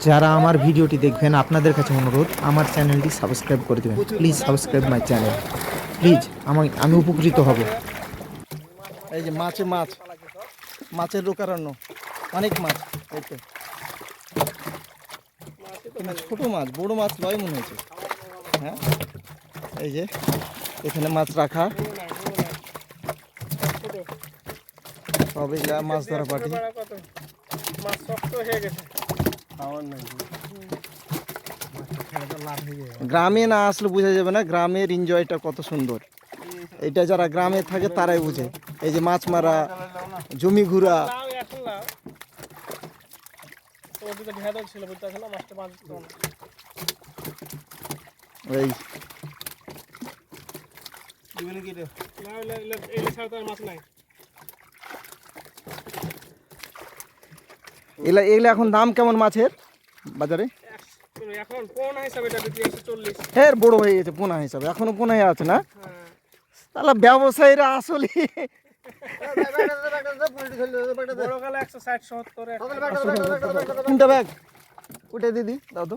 যারা আমার ভিডিওটি দেখবেন আপনাদের কাছে অনুরোধ আমার চ্যানেলটি সাবস্ক্রাইব করে দেবেন। Please subscribe my channel, please. আমি উপকৃত হব। এই যে মাছ মাছের লোকারণ্য, অনেক মাছ। এই তো ছোট মাছ, বড় মাছ নয় মনে হয়েছে। হ্যাঁ, এই যে এখানে মাছ রাখা, সব এগুলা মাছ ধরা পাটি। গ্রামে না আসলে বোঝা যাবে না গ্রামের এনজয়টা কত সুন্দর। এটা যারা গ্রামে থাকে তারাই বুঝে। এই যে মাছ মারা, জমি ঘুরা। এই এগুলা এখন দাম কেমন মাছের বাজারে? এখন পোনা হিসাবে এটা দিতে 140। হ্যাঁ, বড় হয়ে গেছে পোনা হিসাবে, এখনো পোনা আছে না? তাহলে ব্যবসায়ীরা আসলে বড়কালে 160-70 কোনটা ব্যাগ? ওটা দিদি দাও তো।